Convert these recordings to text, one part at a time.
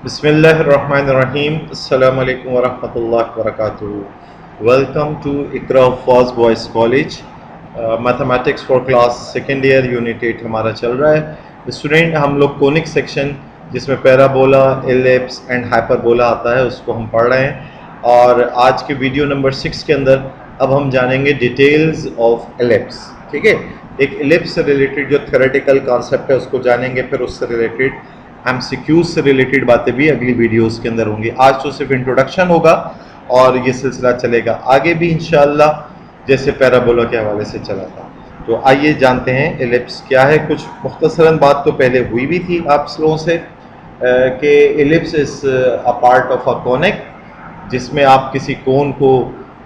बिस्मिल्लाहिर्रहमानिर्रहीम। अस्सलामु अलैकुम वरहमतुल्लाहि वबरकातुहू। Welcome to Iqra first boys college. Mathematics for class second year unit 8 हमारा चल रहा है। स्टूडेंट, हम लोग कोनिक सेक्शन जिसमें पैराबोला, एलिप्स एंड हाइपरबोला आता है उसको हम पढ़ रहे हैं। और आज के वीडियो नंबर 6 के अंदर अब हम जानेंगे डिटेल्स ऑफ एलिप्स। ठीक है, एक एलिप्स से रिलेटेड जो थ्योरेटिकल कॉन्सेप्ट है उसको जानेंगे, फिर उससे रिलेटेड एमसीक्यूज से रिलेटेड बातें भी अगली वीडियोस के अंदर होंगी। आज तो सिर्फ इंट्रोडक्शन होगा और ये सिलसिला चलेगा आगे भी इंशाअल्लाह, जैसे पैराबोला के हवाले से चला था। तो आइए जानते हैं एलिप्स क्या है। कुछ मुख्तसरन बात तो पहले हुई भी थी आप लोगों से कि ellipse is a part of a conic, जिसमें आप किसी कोन को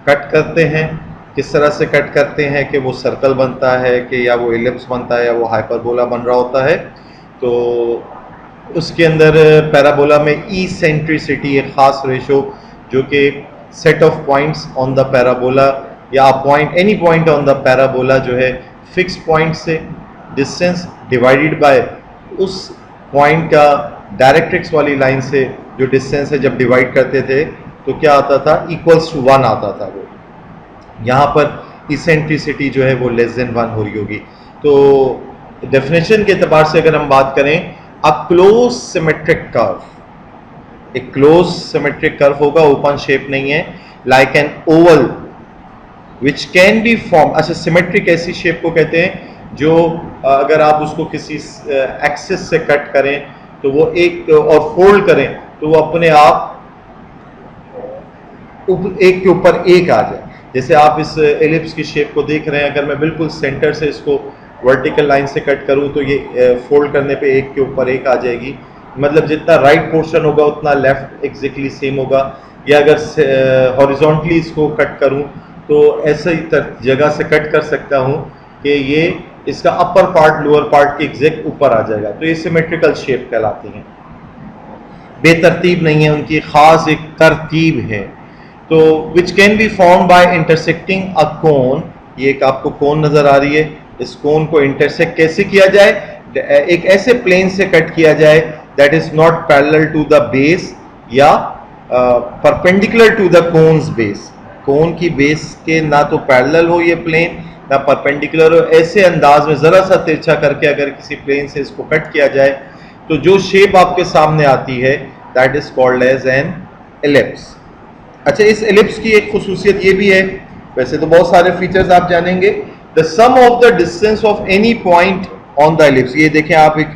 कट करते हैं। किस तरह से कट करते हैं कि वो सर्कल बनता है कि या वो एलिप्स बनता है या वो हाइपरबोला बन रहा होता है। तो उसके अंदर पैराबोला में ई सेंट्रिसिटी एक ख़ास रेशो जो कि set of points on the parabola या point any point on the parabola जो है फिक्स पॉइंट से डिस्टेंस डिवाइडेड बाय उस पॉइंट का डायरेक्ट्रिक्स वाली लाइन से जो डिस्टेंस है जब डिवाइड करते थे तो क्या आता था, इक्वल्स टू 1 आता था। वो यहाँ पर इसेंट्रिसिटी जो है वो लेस देन 1 हो रही होगी। तो डेफिनेशन के एतबार से अगर हम बात करें, अ क्लोज सिमेट्रिक कर्व, एक क्लोज सिमेट्रिक कर्व होगा, ओपन शेप नहीं है, like an Oval which can be form. अच्छा, सिमेट्रिक ऐसी शेप को कहते हैं जो अगर आप उसको किसी एक्सिस से कट करें तो वो एक और फोल्ड करें तो वो अपने आप एक के ऊपर एक आ जाए। जैसे आप इस एलिप्स की शेप को देख रहे हैं, अगर मैं बिल्कुल सेंटर से इसको वर्टिकल लाइन से कट करूं तो ये फोल्ड करने पे एक के ऊपर एक आ जाएगी। मतलब जितना राइट पोर्शन होगा उतना लेफ्ट एग्जैक्टली सेम होगा। या अगर हॉरिजॉन्टली इसको कट करूं तो ऐसे ही जगह से कट कर सकता हूं कि ये इसका अपर पार्ट लोअर पार्ट के एग्जैक्ट ऊपर आ जाएगा। तो ये सिमेट्रिकल शेप कहलाती हैं। बेतरतीब नहीं है, उनकी खास एक तरतीब है। तो which can be form by intersecting a cone. ये एक आपको कोन नजर आ रही है, इस कोन को इंटरसेक्ट कैसे किया जाए, एक ऐसे प्लेन से कट किया जाए that is not parallel to the base या perpendicular to the cone's base. Cone की बेस के ना तो पैरेलल हो ये प्लेन ना परपेंडिकुलर हो, ऐसे अंदाज में जरा सा तिरछा करके अगर किसी प्लेन से इसको कट किया जाए तो जो शेप आपके सामने आती है that is called as an ellipse. अच्छा, इस एलिप्स की एक खुसूसियत ये भी है, वैसे तो बहुत सारे फीचर्स आप जानेंगे। The sum of the distance of any point on the ellipse. ये देखें, आप एक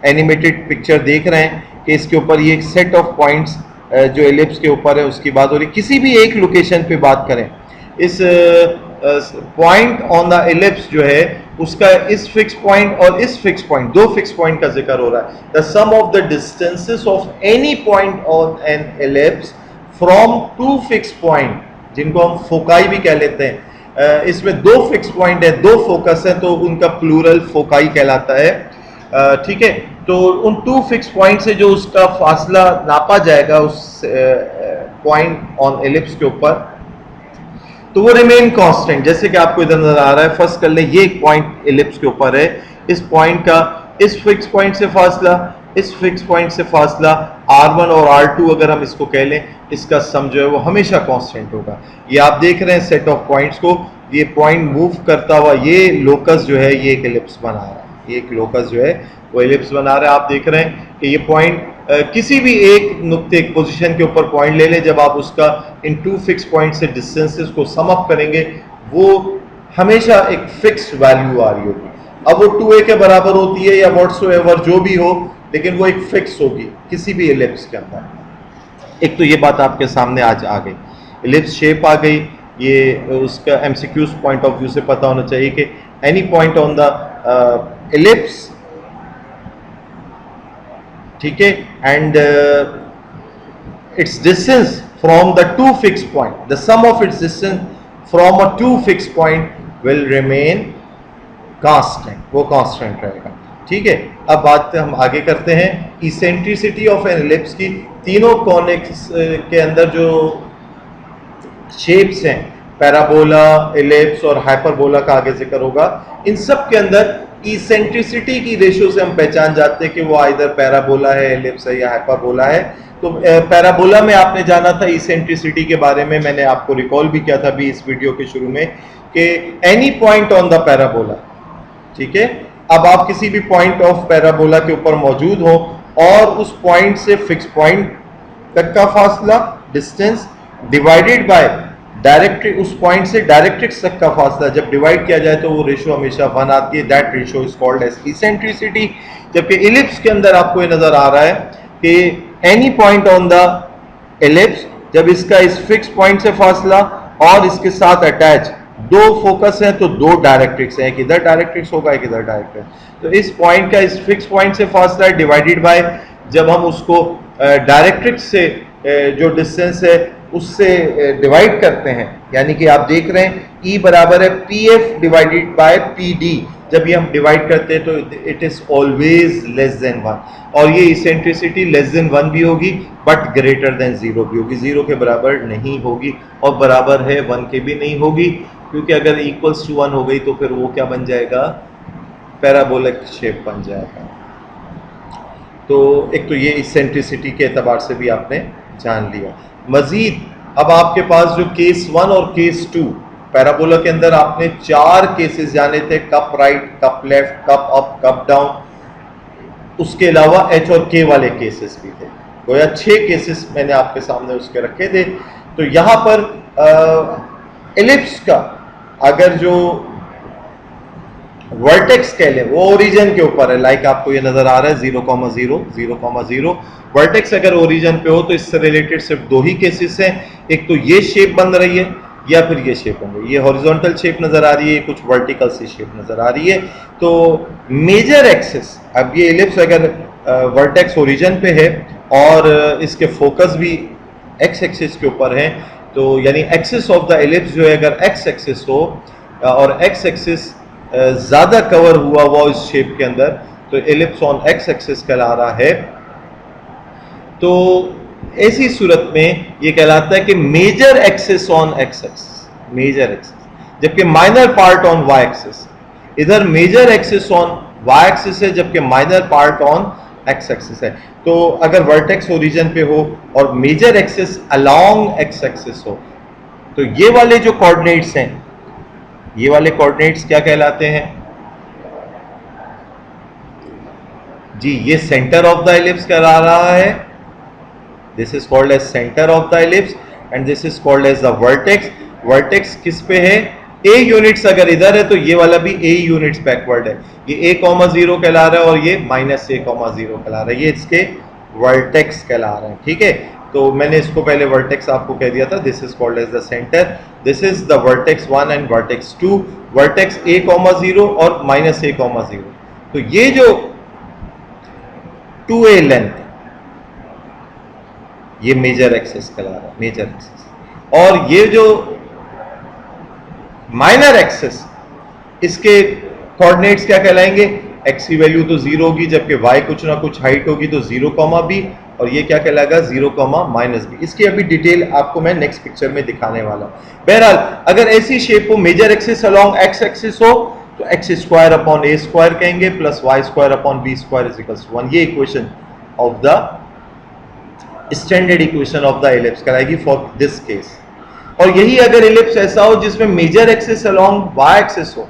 एनिमेटेड पिक्चर देख रहे हैं कि इसके ऊपर ये एक सेट ऑफ पॉइंट्स जो एलिप्स के ऊपर है उसकी बात हो रही। किसी भी एक लोकेशन पे बात करें, इस पॉइंट ऑन द एलिप्स जो है उसका इस फिक्स पॉइंट और इस फिक्स पॉइंट, दो फिक्स पॉइंट का जिक्र हो रहा है। The sum of the distances of any point on an ellipse from two fix point, जिनको हम फोकाई भी कह लेते हैं। इसमें दो फिक्स पॉइंट है, दो फोकस है, तो उनका प्लूरल फोकाई कहलाता है। ठीक है, तो उन टू फिक्स पॉइंट से जो उसका फासला नापा जाएगा उस पॉइंट ऑन एलिप्स के ऊपर, तो वो रिमेन कांस्टेंट। जैसे कि आपको इधर नजर आ रहा है, फर्स्ट कर ले, ये एक पॉइंट एलिप्स के ऊपर है, इस पॉइंट का इस फिक्स पॉइंट से फासला, इस फिक्स पॉइंट से फासला R1 और R2 अगर हम इसको कह लें, इसका सम जो है वो हमेशा कांस्टेंट होगा। ये आप देख रहे हैं सेट ऑफ पॉइंट्स को, ये पॉइंट मूव करता हुआ ये लोकस जो है ये एक एलिप्स बना रहा है, ये एक लोकस जो है वो एलिप्स बना रहा है। आप देख रहे हैं कि ये पॉइंट किसी भी एक नुक्ते एक पोजीशन के ऊपर पॉइंट ले लें, जब आप उसका इन टू फिक्स पॉइंट से डिस्टेंसेस को सम अप करेंगे वो हमेशा एक फिक्स्ड वैल्यू आ रही होगी। अब वो 2a के बराबर होती है या व्हाटसोएवर जो भी हो, लेकिन वो एक फिक्स होगी किसी भी एलिप्स के अंदर। एक तो ये बात आपके सामने आज आ गई, एलिप्स शेप आ गई। ये उसका एमसीक्यूज पॉइंट ऑफ व्यू से पता होना चाहिए कि any point on the ellipse, ठीक है, and its distance from the two fix point, the sum of its distance from a two fix point will remain constant, वो कांस्टेंट रहेगा। ठीक है, अब बात हम आगे करते हैं इसेंट्रिसिटी ऑफ एन एलिप्स की। तीनों कॉनिक्स के अंदर जो शेप्स हैं, पैराबोला, एलिप्स और हाइपरबोला का आगे जिक्र होगा, इन सब के अंदर इसेंट्रिसिटी की रेशियो से हम पहचान जाते हैं कि वो आइदर पैराबोला है, एलिप्स है या हाइपरबोला है। तो पैराबोला में आपने जाना था इसेंट्रिसिटी के बारे में, मैंने आपको रिकॉल भी किया था अभी इस वीडियो के शुरू में कि any point on the parabola, ठीक है। अब आप किसी भी पॉइंट ऑफ पैराबोला के ऊपर मौजूद हो और उस पॉइंट से फिक्स पॉइंट तक का फासला, डिस्टेंस, डिवाइडेड बाय डायरेक्ट्रिक्स, उस पॉइंट से डायरेक्ट्रिक्स तक का फासला जब डिवाइड किया जाए तो वो रेशियो हमेशा 1 आती है। That ratio is called as eccentricity. जबकि इलिप्स के अंदर आपको ये नजर आ रहा है कि any point on the ellipse, जब इसका इस फिक्स पॉइंट से फासला और इसके साथ अटैच दो फोकस हैं तो दो डायरेक्ट्रिक्स हैं, एक इधर डायरेक्ट्रिक्स होगा एक इधर डायरेक्ट्रिक्स। तो इस पॉइंट का इस फिक्स पॉइंट से फासला है डिवाइडेड बाय, जब हम उसको डायरेक्ट्रिक्स से जो डिस्टेंस है उससे डिवाइड करते हैं, यानी कि आप देख रहे हैं E बराबर है PF डिवाइडेड बाय PD। जब ये हम डिवाइड करते हैं तो it is always less than 1, और ये इसेंट्रिसिटी लेस देन 1 भी होगी बट ग्रेटर देन 0 भी होगी, 0 के बराबर नहीं होगी और बराबर है 1 के भी नहीं होगी, क्योंकि अगर इक्वल्स टू 1 हो गई तो फिर वो क्या बन जाएगा, पैराबोलिक शेप बन जाएगा। तो एक तो ये इसेंट्रिसिटी के एतबार से भी आपने जान लिया। मजीद अब आपके पास जो केस 1 और केस 2, पैराबोला के अंदर आपने 4 केसेस जाने थे, cup right, cup left, cup up, cup down, उसके अलावा H और K वाले केसेस भी थे, गोया 6 केसेस मैंने आपके सामने उसके रखे थे। तो यहाँ पर एलिप्स का अगर जो वर्टेक्स कह लें वो ओरिजिन के ऊपर है, लाइक आपको ये नजर आ रहा है 0,0, 0,0। वर्टेक्स अगर ओरिजिन पे हो तो इससे रिलेटेड सिर्फ 2 ही केसेस हैं, एक तो ये शेप बन रही है या फिर ये शेप बन रही है, ये हॉरिजॉन्टल शेप नजर आ रही है, कुछ वर्टिकल सी शेप नजर आ रही है। तो मेजर एक्सिस, अब ये एलिप्स अगर वर्टेक्स ओरिजिन पे है और इसके फोकस भी एक्स एक्सिस के ऊपर है, तो यानी एक्सिस ऑफ द एलिप्स जो है अगर एक्स एक्सिस हो और एक्स एक्सिस ज्यादा कवर हुआ हुआ इस शेप के अंदर, तो एलिप्स ऑन एक्स एक्सिस कहला रहा है। तो ऐसी सूरत में ये कहलाता है कि major axis on X axis, major axis, जबकि minor part on Y axis. इधर major axis on Y axis है जबकि minor part on X axis है। तो अगर वर्टेक्स ओरिजिन पे हो और major axis along X axis हो, तो ये वाले जो कोऑर्डिनेट्स हैं, ये वाले कोऑर्डिनेट्स क्या कहलाते हैं जी, ये सेंटर ऑफ द एलिप्स कहला रहा है। This is called as centre of the ellipse and this is called as the vertex. Vertex किस पे है, A यूनिट्स अगर इधर है तो ये वाला भी A यूनिट्स बैकवर्ड है, ये A,0 कहला रहा है और ये -A,0 कहला रहा है, ये इसके वर्टेक्स कहला रहे हैं, ठीक है। तो मैंने इसको पहले वर्टेक्स आपको कह दिया था, this is called as the centre, this is the vertex 1 and vertex 2, vertex A,0 और -A,0। तो ये जो 2A लेंथ, ये मेजर एक्सिस कहला रहा है, मेजर एक्सिस। और ये जो माइनर एक्सिस, इसके कोऑर्डिनेट्स क्या कहलाएंगे, एक्स की वैल्यू तो 0 होगी जबकि वाई कुछ ना कुछ हाइट होगी, तो 0,b, और ये क्या कहलाएगा 0,-b। इसकी अभी डिटेल आपको मैं नेक्स्ट पिक्चर में दिखाने वाला हूं। बहरहाल अगर ऐसी शेप हो, major axis along X axis हो, तो x² अपॉन a² कहेंगे plus y² upon b² is 1। ये equation of the standard equation of the ellipse कहलाएगी फॉर दिस केस। और यही अगर एलिप्स ऐसा हो जिसमें major axis along y axis हो,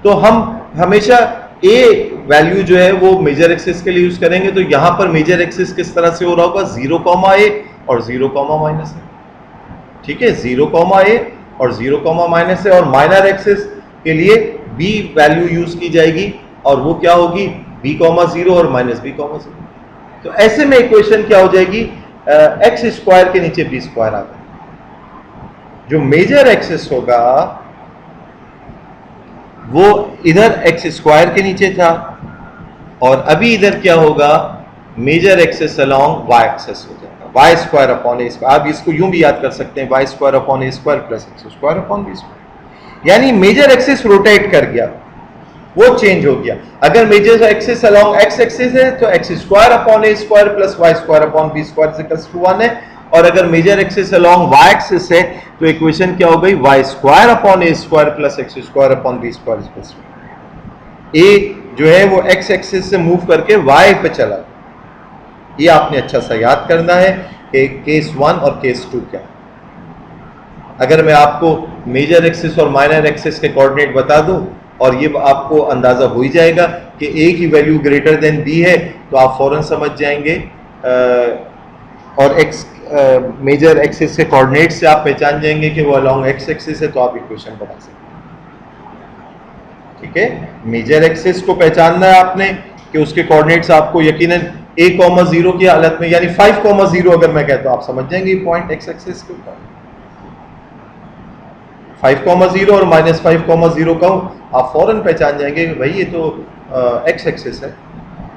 तो हम हमेशा a वैल्यू जो है वो मेजर एक्सिस के लिए यूज करेंगे। तो यहां पर मेजर एक्सिस किस तरह से हो रहा होगा, 0,a और 0,-a, ठीक है, 0,a और 0,-a, और माइनर एक्सिस के लिए b वैल्यू यूज की जाएगी और वो क्या होगी, b,0 और -b,0। तो ऐसे में इक्वेशन क्या हो जाएगी, x² के नीचे b² आ गया। जो मेजर एक्सिस होगा वो इधर x² के नीचे था और अभी इधर क्या होगा, major axis along y axis हो जाएगा, y² अपॉन a²। आप इसको यूं भी याद कर सकते हैं, y² upon a² plus x² upon b², यानी मेजर एक्सिस रोटेट कर गया, वो चेंज हो गया। अगर major axis along x axis है तो x² upon a² plus y² upon b² equals to 1 है, और अगर major axis along y axis है तो इक्वेशन क्या हो गई, y² upon a² plus x² upon b² equals to a जो है वो एक्स एक्सिस से मूव करके वाई पे चला। ये आपने अच्छा सा याद करना है कि केस 1 और केस 2 क्या है। अगर मैं आपको मेजर एक्सिस और माइनर एक्सिस के कोऑर्डिनेट बता दूं और ये आपको अंदाजा हो ही जाएगा कि ए की वैल्यू ग्रेटर देन बी है, तो आप फौरन समझ जाएंगे। और एक्स मेजर एक्सिस के कोऑर्डिनेट से आप पहचान जाएंगे कि वो अलोंग एक्स एक्सिस है, तो आप इक्वेशन बना सकते हैं। ठीक है, मेजर एक्सिस को पहचानना है आपने कि उसके कोऑर्डिनेट्स आपको यकीनन a,0 की हालत में, यानी 5,0 अगर मैं कहता हूं आप समझ जाएंगे पॉइंट एक्स एक्सिस के ऊपर 5,0 और -5,0 का आप फौरन पहचान जाएंगे कि भाई ये तो एक्स एक्सिस है।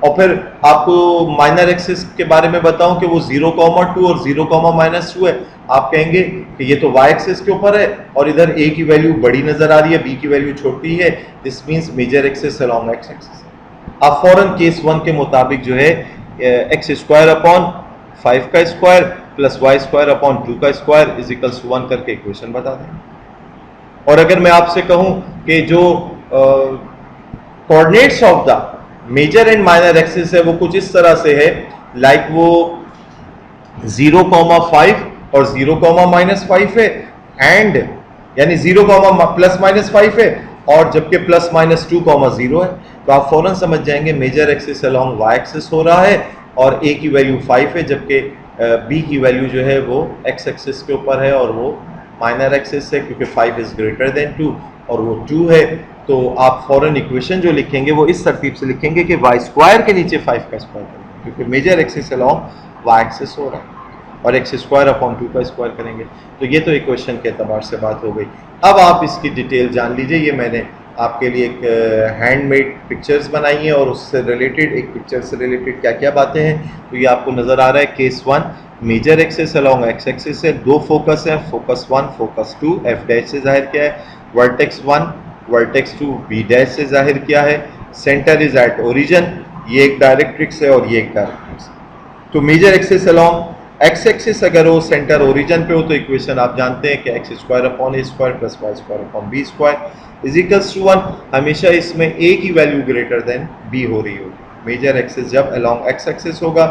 और फिर आपको माइनर एक्सिस के बारे में बताऊं कि वो 0,2 और 0,-2 है, आप कहेंगे कि ये तो y एक्सिस के ऊपर है और इधर a की वैल्यू बड़ी नजर आ रही है, b की वैल्यू छोटी है, this means major axis along x axis. आप फौरन केस 1 के मुताबिक जो है x² अपॉन 5 का स्क्वायर प्लस y² अपॉन 2 का स्क्वायर इज इक्वल्स टू 1 करके इक्वेशन बता दें। और अगर मैं आपसे कहूं कि जो coordinates of the major and minor axis है वो कुछ इस तरह से है, लाइक वो 0,5 और 0,-5 है, एंड यानी 0,+-5 है और जबकि +-2,0 है, तो आप फौरन समझ जाएंगे major axis along y axis हो रहा है और a की वैल्यू 5 है, जबकि b की वैल्यू जो है वो x एक्सिस के ऊपर है और वो माइनर एक्सिस है, क्योंकि 5 इज ग्रेटर देन 2 और वो 2 है। तो आप फौरन इक्वेशन जो लिखेंगे वो इस तरतीब से लिखेंगे कि y² के नीचे 5 का स्क्वायर करेंगे, क्योंकि major axis along y axis हो रहा है, और x² अपॉन 2 का स्क्वायर करेंगे। तो ये तो इक्वेशन के एतबार से बात हो गई। अब आप इसकी डिटेल जान लीजिए। ये मैंने आपके लिए एक हैंडमेड पिक्चर्स बनाई हैं और उससे रिलेटेड, एक पिक्चर से रिलेटेड क्या क्या बातें हैं, तो ये आपको नज़र आ रहा है। Case 1 major axis along X axis है, दो फोकस है, फोकस 1 फोकस 2 f डैश से जाहिर किया है, वर्टेक्स 1 वर्टेक्स 2 b डैश से जाहिर किया है, सेंटर इज एट ओरिजिन, ये एक डायरेक्ट्रिक्स है और ये एक डायरेक्ट्रिक्स। तो major axis along X axis अगर हो, सेंटर ओरिजिन पे हो, तो इक्वेशन आप जानते हैं कि x² upon a² plus y² upon b² is equals to 1। हमेशा इसमें a की वैल्यू ग्रेटर देन b हो रही होगी। मेजर एक्सिस जब अलोंग x एक्सिस होगा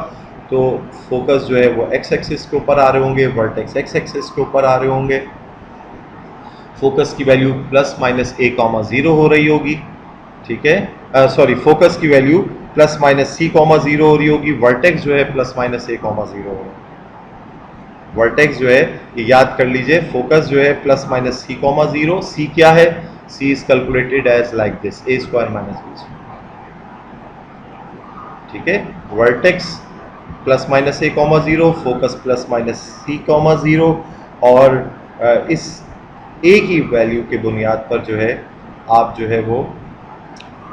तो फोकस जो है वो x एक्सिस के ऊपर आ रहे होंगे, वर्टेक्स x एक्सिस के ऊपर आ रहे होंगे, फोकस की वैल्यू +-a,0 हो रही होगी। ठीक है, सॉरी, फोकस की वैल्यू +-c,0 हो रही होगी, वर्टेक्स जो है +-a,0 हो रहा है। वर्टेक्स जो है ये याद कर लीजिए, फोकस जो है +-c,0, c क्या है, c is calculated as like this a² - b²। ठीक है, वर्टेक्स +-a,0, फोकस +-c,0, और इस a की वैल्यू के बुनियाद पर जो है आप जो है वो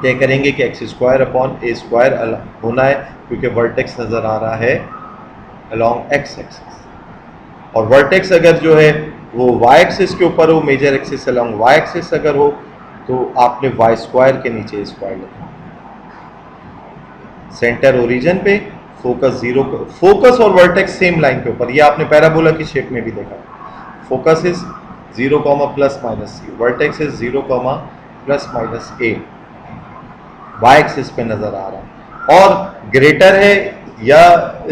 तय करेंगे कि x² अपॉन a² होना है, क्योंकि वर्टेक्स नज़र आ रहा है अलोंग x एक्सिस, और वर्टेक्स अगर जो है वो y एक्सिस के ऊपर हो, major axis along y axis अगर हो, तो आपने y² के नीचे स्क्वायर लिखना। सेंटर ओरिजिन पे, फोकस 0, फोकस और वर्टेक्स सेम लाइन के ऊपर, ये आपने पैराबोला की शेप में भी देखा। Focus is 0, +-c, vertex is 0, +-a, y axis पे नजर आ रहा है, और ग्रेटर है या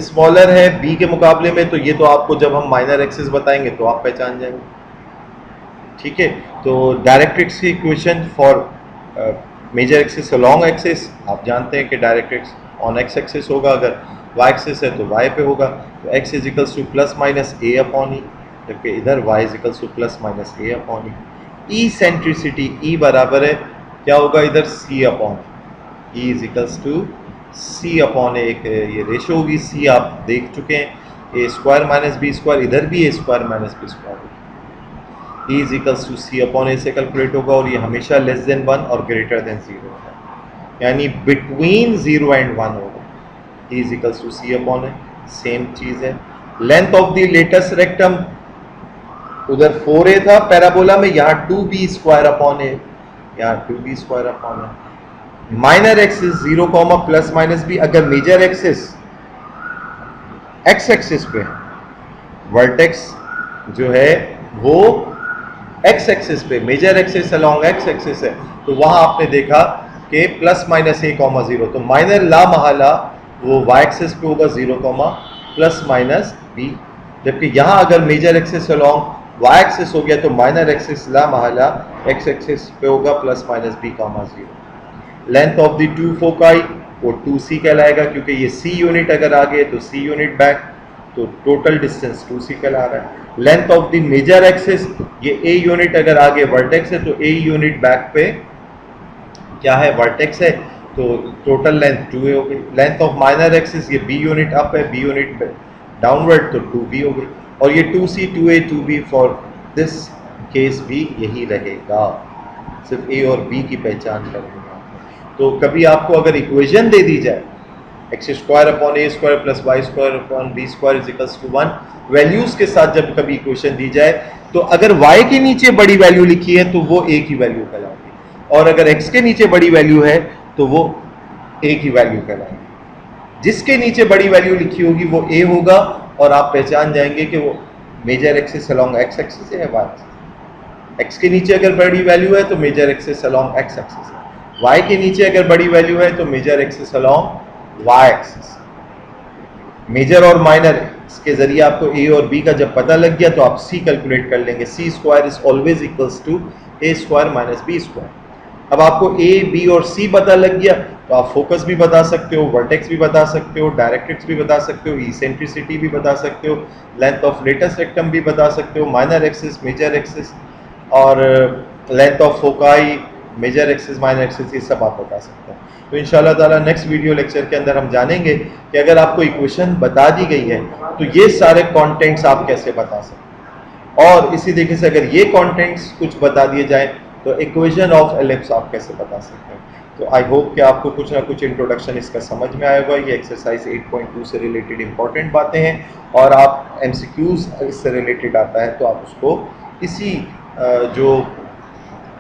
स्मॉलर है b के मुकाबले में, तो ये तो आपको जब हम माइनर एक्सिस बताएंगे तो आप पहचान जाएंगे। ठीक है, तो डायरेक्ट्रिक्स की equation for major axis along axis आप जानते हैं कि डायरेक्ट्रिक्स ऑन एक्स एक्सिस होगा, अगर y एक्सिस है तो y पे होगा, तो x is equals to +-a upon e, जबकि इधर y is equals to +-a upon e। Eccentricity e बराबर है क्या होगा इधर, c upon e is equals to c upon एक ये रेशो होगी, c आप देख चुके हैं, a² - b², इधर भी a² - b², e is equals to c upon a से कैलकुलेट होगा, और ये हमेशा <<1 और greater than 0 है, यानी बिटवीन 0 and 1 होगा। e is equals to c upon a, same चीज है। Length of the latus rectum उधर 4a था पैराबोला में, यहाँ 2b² अपॉन a, यहाँ 2b² upon a। Minor axis 0, +-b, अगर मेजर एक्सिस x एक्सिस पे, वर्टेक्स जो है वो x एक्सिस पे, major axis along x axis है, तो वहां आपने देखा के प्लस माइनस ए कॉमा 0, तो माइनर ला महला वो वाई एक्सिस पे होगा 0 कॉमा प्लस माइनस बी, जबकि यहाँ अगर major axis along Y axis हो गया तो माइनर एक्सिस ला महला एक्स एक्सिस पे होगा plus minus B comma 0। Length of the two foci वो 2c कहलाएगा, क्योंकि ये c यूनिट अगर आ गए तो c यूनिट बैक, तो टोटल डिस्टेंस 2c कहला रहा है। Length of the major axis ये a यूनिट अगर आगे वर्टेक्स है तो a यूनिट बैक पे क्या है, वर्टेक्स है, तो टोटल लेंथ 2a हो गई। लेंथ ऑफ माइनर एक्सिस ये b यूनिट अप है, b यूनिट डाउनवर्ड, तो 2b हो गई। और ये 2c 2a 2b for this case भी यही रहेगा, सिर्फ a और b की पहचान करनी है। तो कभी आपको अगर इक्वेशन दे दी जाए X square upon A square plus Y square upon B square is equals to 1, values के साथ जब कभी इक्वेशन दी जाए तो अगर y के नीचे बड़ी वैल्यू लिखी है तो वो a की वैल्यू कहलाएगी, और अगर x के नीचे बड़ी वैल्यू है तो वो a की वैल्यू कहलाएगी। जिसके नीचे बड़ी वैल्यू लिखी होगी वो a होगा, और आप पहचान जाएंगे कि वो major axis along X axis है, वाई एक्सिस। एक्स के नीचे अगर बड़ी वैल्यू है तो major axis along X axis है, y के नीचे अगर बड़ी वैल्यू है तो major axis along y axis. Major और माइनर इसके जरिए आपको a और b का जब पता लग गया तो आप c कैलकुलेट कर लेंगे, c square is always equals to a square minus b square. अब आपको a b और c पता लग गया तो आप फोकस भी बता सकते हो, वर्टेक्स भी बता सकते हो, डायरेक्ट्रिक्स भी बता सकते हो, इसेंट्रिसिटी भी बता सकते हो, लेंथ ऑफ लेटेस्ट रेक्टम भी बता सकते हो, माइनर एक्सिस, मेजर एक्सिस, और length of foci, major axis, minor axis, ये सब आप बता सकते हैं। तो इंशाल्लाह ताला नेक्स्ट वीडियो लेक्चर के अंदर हम जानेंगे कि अगर आपको इक्वेशन बता दी गई है तो ये सारे कंटेंट्स आप कैसे बता सकते हैं, और इसी तरीके से अगर ये कंटेंट्स कुछ बता दिए जाए तो इक्वेशन ऑफ एलिप्स आप कैसे बता सकते हैं। तो आई होप कि आपको कुछ ना कुछ इंट्रोडक्शन इसका समझ में आया होगा। ये एक्सरसाइज 8.2 से रिलेटेड इंपॉर्टेंट बातें हैं, और आप MCQs इससे रिलेटेड आता है तो आप उसको इसी जो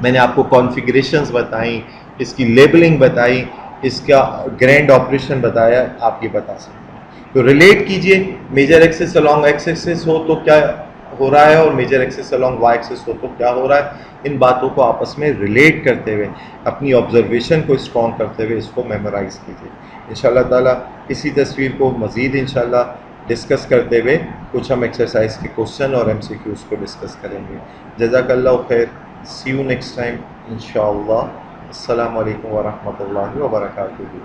मैंने आपको कॉन्फ़िगरेशंस बताई, इसकी लेबलिंग बताई, इसका ग्रैंड ऑपरेशन बताया, आप ये बता सकते हैं। तो रिलेट कीजिए, major axis along X axis हो तो क्या हो रहा है, और major axis along Y axis हो तो क्या हो रहा है। इन बातों को आपस में रिलेट करते हुए, अपनी ऑब्जर्वेशन को स्ट्रॉन्ग करते हुए इसको मेमोराइज कीजिए। इंशाल्लाह ताला इसी तस्वीर को मज़ीद इंशाल्लाह डिस्कस करते हुए कुछ हम एक्सरसाइज के क्वेश्चन और MCQs को डिस्कस करेंगे। जज़ाकल्लाहु खैर, सी यू नेक्स्ट टाइम इंशाअल्लाह। अस्सलामु अलैकुम व रहमतुल्लाहि व बरकातुहू।